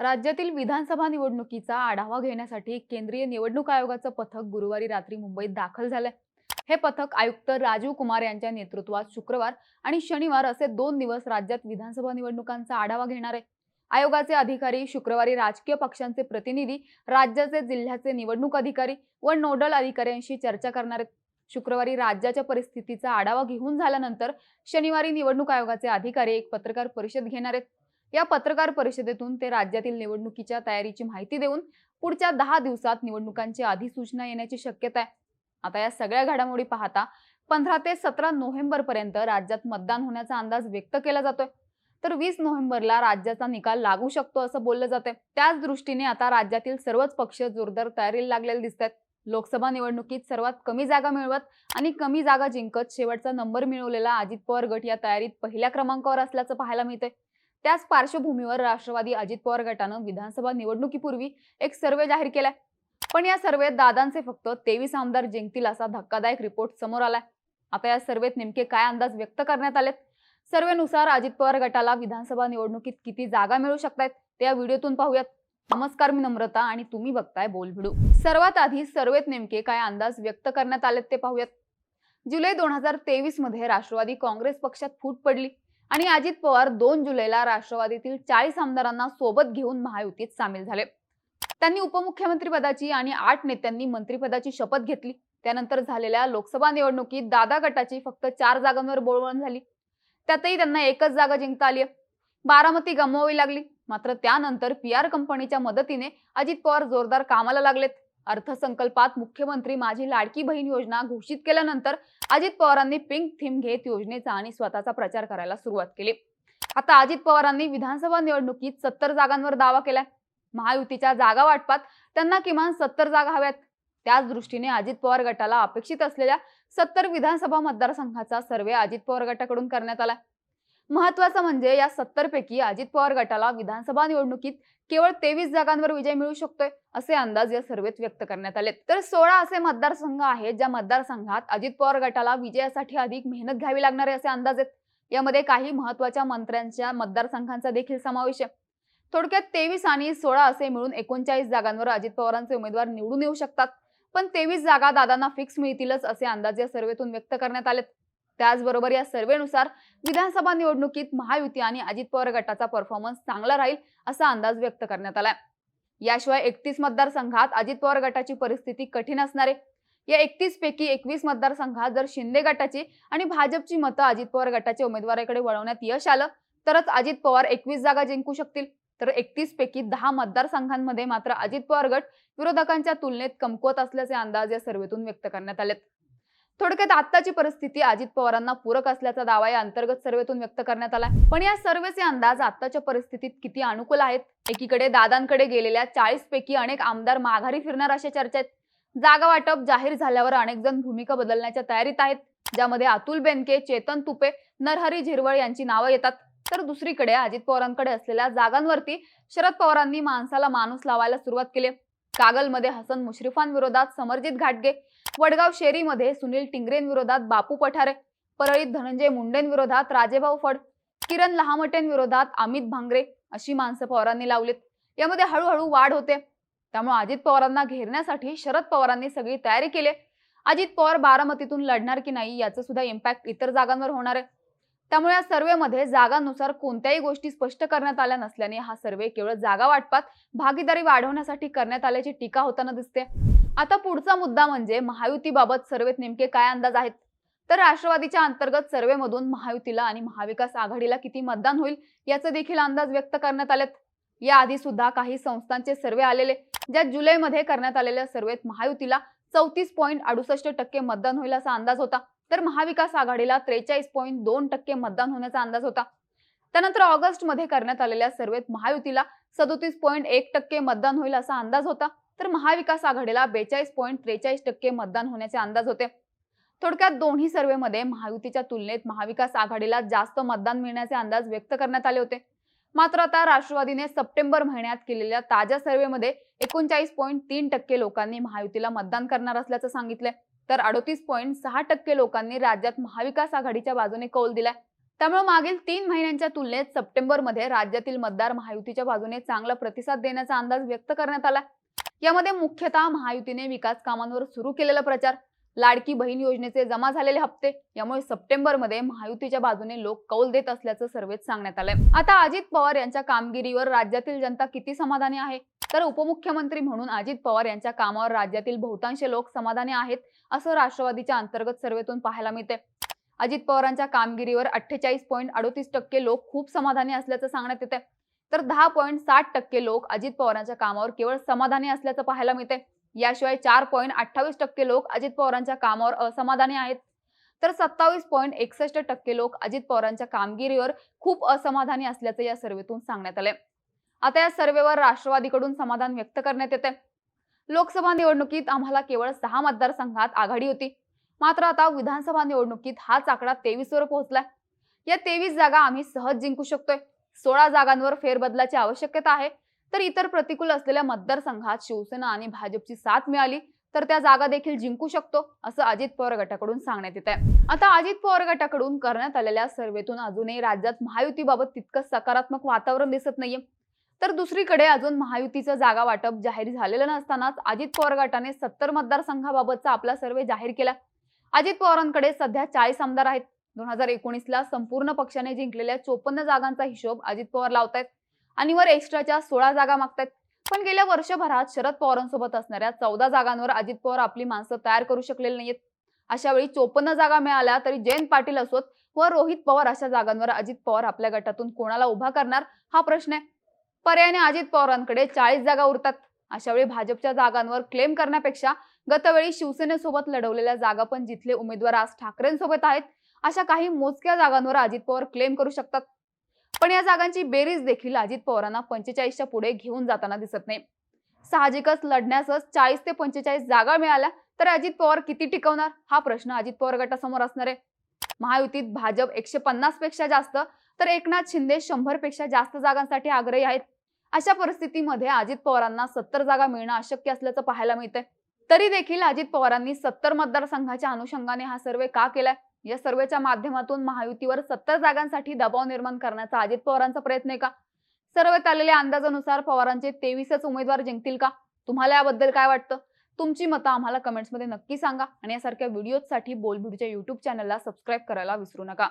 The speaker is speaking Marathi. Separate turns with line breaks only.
राज्यातील विधानसभा निवडणुकीचा आढावा घेण्यासाठी केंद्रीय निवडणूक आयोगाचं पथक गुरुवारी रात्री मुंबईत दाखल झालंय. हे पथक आयुक्त राजीव कुमार यांच्या नेतृत्वात शुक्रवार आणि शनिवार असे 2 दिवस राज्यात विधानसभा निवडणुकांचा आढावा घेणार आहे. आयोगाचे अधिकारी शुक्रवारी राजकीय पक्षांचे प्रतिनिधी, राज्याचे जिल्ह्याचे निवडणूक अधिकारी व नोडल अधिकाऱ्यांशी चर्चा करणार आहेत. शुक्रवारी राज्याच्या परिस्थितीचा आढावा घेऊन झाल्यानंतर शनिवारी निवडणूक आयोगाचे अधिकारी एक पत्रकार परिषद घेणार आहेत. या पत्रकार परिषदेतून ते राज्यातील निवडणुकीच्या तयारीची माहिती देऊन पुढच्या 10 दिवसात निवडणुकांची अधिसूचना येण्याची शक्यता आहे. आता या सगळ्या घडामोडी पाहता 15 ते 17 नोव्हेंबर पर्यंत राज्यात मतदान होण्याचा अंदाज व्यक्त केला जातोय. तर 20 नोव्हेंबरला राज्याचा निकाल लागू शकतो असं बोललं जातंय. त्याच दृष्टीने आता राज्यातील सर्वच पक्ष जोरदार तयारीला लागलेले दिसतात. लोकसभा निवडणुकीत सर्वात कमी जागा मिळवत आणि कमी जागा जिंकत शेवटचा नंबर मिळवलेला अजित पवार गट या तयारीत पहिल्या क्रमांकावर असल्याचं पाहायला मिळतंय. त्याच पार्श्वभूमीवर राष्ट्रवादी अजित पवार गटानं विधानसभा निवडणुकीपूर्वी एक सर्वे जाहीर केलाय. पण या सर्वेत दादांचे फक्त 23 आमदार जिंकतील असा धक्कादायक रिपोर्ट समोर आलाय. आता या सर्वेत नेमके काय अंदाज व्यक्त करण्यात आलेत? सर्वेनुसार अजित पवार गटाला विधानसभा निवडणुकीत किती जागा मिळू शकतात ते या व्हिडिओतून पाहूयात. नमस्कार, मी नम्रता आणि तुम्ही बघताय बोल व्हिडिओ. सर्वात आधी सर्वेत नेमके काय अंदाज व्यक्त करण्यात आलेत ते पाहूयात. जुलै 2023 मध्ये राष्ट्रवादी काँग्रेस पक्षात फूट पडली आणि अजित पवार 2 जुलैला राष्ट्रवादीतील 40 आमदारांना सोबत घेऊन महायुतीत सामील झाले. त्यांनी उपमुख्यमंत्री पदाची आणि 8 नेत्यांनी मंत्रिपदाची शपथ घेतली. त्यानंतर झालेल्या लोकसभा निवडणुकीत दादा गटाची फक्त 4 जागांवर बोळवण झाली. त्यातही त्यांना एकच जागा जिंकता आली. बारामती गमवावी लागली. मात्र त्यानंतर PR कंपनीच्या मदतीने अजित पवार जोरदार कामाला लागलेत. अर्थसंकल्पात मुख्यमंत्री माझी लाडकी बहीण योजना घोषित केल्यानंतर अजित पवारांनी पिंक थीम घेत योजनेचा आणि स्वतःचा प्रचार करायला सुरुवात केली. आता अजित पवारांनी विधानसभा निवडणुकीत 70 जागांवर दावा केलाय. महायुतीच्या जागा वाटपात त्यांना किमान 70 जागा हव्यात. त्याच दृष्टीने अजित पवार गटाला अपेक्षित असलेल्या 70 विधानसभा मतदारसंघाचा सर्वे अजित पवार गटाकडून करण्यात आला. महत्त्वाचं म्हणजे या 70 पैकी अजित पवार गटाला विधानसभा निवडणुकीत केवळ 23 जागांवर विजय मिळू शकतोय असे अंदाज या सर्वेत व्यक्त करण्यात आले. तर 16 असे मतदारसंघ आहेत ज्या मतदारसंघात अजित पवार गटाला विजयासाठी अधिक मेहनत घ्यावी लागणार आहे असे अंदाज आहेत. यामध्ये काही महत्त्वाच्या मंत्र्यांच्या मतदारसंघांचा देखील समावेश आहे. थोडक्यात 23 आणि 16 असे मिळून 39 जागांवर अजित पवारांचे उमेदवार निवडून येऊ शकतात. पण 23 जागा दादांना फिक्स मिळतीलच असे अंदाज या सर्वेतून व्यक्त करण्यात आलेत. त्याचबरोबर या सर्वेनुसार विधानसभा निवडणुकीत महायुती आणि अजित पवार गटाचा परफॉर्मन्स चांगला राहील असा अंदाज व्यक्त करण्यात आलाय. याशिवाय 31 मतदारसंघात अजित पवार गटाची परिस्थिती कठीण असणार आहे. या 31 पैकी 21 मतदारसंघात जर शिंदे गटाची आणि भाजपची मतं अजित पवार गटाच्या उमेदवाराकडे वळवण्यात यश आलं तरच अजित पवार 21 जागा जिंकू शकतील. तर 31 पैकी 10 मतदारसंघांमध्ये मात्र अजित पवार गट विरोधकांच्या तुलनेत कमकुवत असल्याचे अंदाज या सर्वेतून व्यक्त करण्यात आलेत. थोडक्यात आत्ताची परिस्थिती अजित पवारांना पूरक असल्याचा दावा या अंतर्गत सर्वेतून व्यक्त करण्यात आला. पण या सर्वेचे अंदाज आत्ताच्या परिस्थितीत किती अनुकूल आहेत? एकीकडे दादांकडे गेलेल्या 40 पैकी अनेक आमदार माघारी फिरणार अशा चर्चा आहेत. जागा वाटप जाहीर झाल्यावर अनेक जण भूमिका बदलण्याच्या तयारीत आहेत, ज्यामध्ये अतुल बेनके, चेतन तुपे, नरहरी झिरवळ यांची नावं येतात. तर दुसरीकडे अजित पवारांकडे असलेल्या जागांवरती शरद पवारांनी माणसाला माणूस लावायला सुरुवात केली. कागलमध्ये हसन मुश्रीफांविरोधात समरजित घाटगे, वडगाव शेरीमध्ये सुनील टिंगरेंविरोधात बापू पठारे, परळीत धनंजय मुंडेंविरोधात राजेभाऊ फड, किरण लहामटेंविरोधात अमित भांगरे अशी माणसं पवारांनी लावलीत. यामध्ये हळूहळू वाढ होते. त्यामुळे अजित पवारांना घेरण्यासाठी शरद पवारांनी सगळी तयारी केली. अजित पवार बारामतीतून लढणार की नाही याचं सुद्धा इम्पॅक्ट इतर जागांवर होणार आहे. त्यामुळे या सर्वेमध्ये जागांनुसार कोणत्याही गोष्टी स्पष्ट करण्यात आल्या नसल्याने हा सर्वे केवळ जागा वाटपात भागीदारी वाढवण्यासाठी करण्यात आल्याची टीका होताना दिसते. आता पुढचा मुद्दा म्हणजे महायुतीबाबत सर्वेत नेमके काय अंदाज आहेत? तर राष्ट्रवादीच्या अंतर्गत सर्वेमधून महायुतीला आणि महाविकास आघाडीला किती मतदान होईल याचे देखील अंदाज व्यक्त करण्यात आलेत. याआधी सुद्धा काही संस्थांचे सर्वे आलेले, ज्यात जुलैमध्ये करण्यात आलेल्या सर्वेत महायुतीला 34.68% मतदान होईल असा अंदाज होता. तर महाविकास आघाडीला 43.2% मतदान होण्याचा अंदाज होता. त्यानंतर ऑगस्ट मध्ये करण्यात आलेल्या सर्वेत महायुतीला 37.1% मतदान होईल असा अंदाज होता. तर महाविकास आघाडीला 42.43% मतदान होण्याचे अंदाज होते. थोडक्यात दोन्ही सर्वेमध्ये महायुतीच्या तुलनेत महाविकास आघाडीला जास्त मतदान मिळण्याचे अंदाज व्यक्त करण्यात आले होते. मात्र आता राष्ट्रवादीने सप्टेंबर महिन्यात केलेल्या ताज्या सर्वेमध्ये 39.3% लोकांनी महायुतीला मतदान करणार असल्याचं सांगितलंय. तर 38.6% लोकांनी राज्यात महाविकास आघाडीच्या बाजूने कौल दिलाय. त्यामुळे मागील 3 महिन्यांच्या तुलनेत सप्टेंबरमध्ये राज्यातील मतदार महायुतीच्या बाजूने चांगला प्रतिसाद देण्याचा अंदाज व्यक्त करण्यात आला. यामध्ये मुख्यतः महायुतीने विकास कामांवर सुरू केलेला प्रचार, लाडकी बहीण योजनेचे जमा झालेले हप्ते यामुळे सप्टेंबरमध्ये महायुतीच्या बाजूने लोक कौल देत असल्याचं सर्वेत सांगण्यात आलंय. आता अजित पवार यांच्या कामगिरीवर राज्यातील जनता किती समाधानी आहे, तर उपमुख्यमंत्री म्हणून अजित पवार यांच्या कामावर राज्यातील बहुतांश लोक समाधानी आहेत असं राष्ट्रवादीच्या अंतर्गत सर्वेतून पाहायला मिळते. अजित पवारांच्या कामगिरीवर 48.38% लोक खूप समाधानी असल्याचं सांगण्यात येते, तर 10.60% लोक अजित पवारांच्या कामावर केवळ समाधानी असल्याचं पाहायला मिळते. याशिवाय 4.28% लोक अजित पवारांच्या कामावर असमाधानी आहेत, तर 27.61% लोक अजित पवारांच्या कामगिरीवर खूप असमाधानी असल्याचं या सर्वेतून सांगण्यात आले. आता या सर्वेवर राष्ट्रवादीकडून समाधान व्यक्त करण्यात येते. लोकसभा निवडणुकीत आम्हाला केवळ 6 मतदारसंघात आघाडी होती, मात्र आता विधानसभा निवडणुकीत हाच आकडा 23 वर पोहोचलाय. या 23 जागा आम्ही सहज जिंकू शकतोय. 16 जागांवर फेरबदलाची आवश्यकता आहे, तर इतर प्रतिकूल असलेल्या मतदारसंघात शिवसेना आणि भाजपची साथ मिळाली तर त्या जागा देखील जिंकू शकतो असं अजित पवार गटाकडून सांगण्यात येत आहे. आता अजित पवार गटाकडून करण्यात आलेल्या सर्वेतून अजूनही राज्यात महायुतीबाबत तितकं सकारात्मक वातावरण दिसत नाहीये. तर दुसरीकडे अजून महायुतीचं जागा वाटप जाहीर झालेलं नसतानाच अजित पवार गटाने 70 मतदारसंघाबाबतचा आपला सर्वे जाहीर केला. अजित पवारांकडे सध्या 40 आमदार आहेत. 2019ला संपूर्ण पक्षाने जिंकलेल्या 54 जागांचा हिशोब अजित पवार लावतायत आणि वर एक्स्ट्राच्या 16 जागा मागतायत. पण गेल्या वर्षभरात शरद पवारांसोबत असणाऱ्या 14 जागांवर अजित पवार आपली माणसं तयार करू शकलेली नाहीत. अशा वेळी 54 जागा मिळाल्या तरी जयंत पाटील असोत व रोहित पवार अशा जागांवर अजित पवार आपल्या गटातून कोणाला उभा करणार हा प्रश्न आहे. पर्यायाने अजित पवारांकडे 40 जागा उरतात. अशा वेळी भाजपच्या जागांवर क्लेम करण्यापेक्षा गतवेळी शिवसेनेसोबत लढवलेल्या जागा पण जिथले उमेदवार आज ठाकरेंसोबत आहेत अशा काही मोजक्या जागांवर अजित पवार क्लेम करू शकतात. पण या जागांची बेरीज देखील अजित पवारांना 45च्या पुढे घेऊन जाताना दिसत नाही. साहजिकच लढण्यासच 40 ते 45 जागा मिळाल्या तर अजित पवार किती टिकवणार हा प्रश्न अजित पवार गटासमोर असणार आहे. महायुतीत भाजप 150 पेक्षा जास्त तर एकनाथ शिंदे 100 पेक्षा जास्त जागांसाठी आग्रही आहेत. अशा परिस्थितीमध्ये अजित पवारांना 70 जागा मिळणं अशक्य असल्याचं पाहायला मिळतंय. तरी देखील अजित पवारांनी 70 मतदारसंघाच्या अनुषंगाने हा सर्वे का केलाय? या सर्वेच्या माध्यमातून महायुतीवर 70 जागांसाठी दबाव निर्माण करण्याचा अजित पवारांचा प्रयत्न आहे का? सर्वेत आलेल्या अंदाजानुसार पवारांचे 23च उमेदवार जिंकतील का? तुम्हाला याबद्दल काय वाटतं? तुमची मतं आम्हाला कमेंट्समध्ये नक्की सांगा आणि यासारख्या व्हिडिओजसाठी बोलबिडच्या YouTube चॅनलला सबस्क्राईब करायला विसरू नका.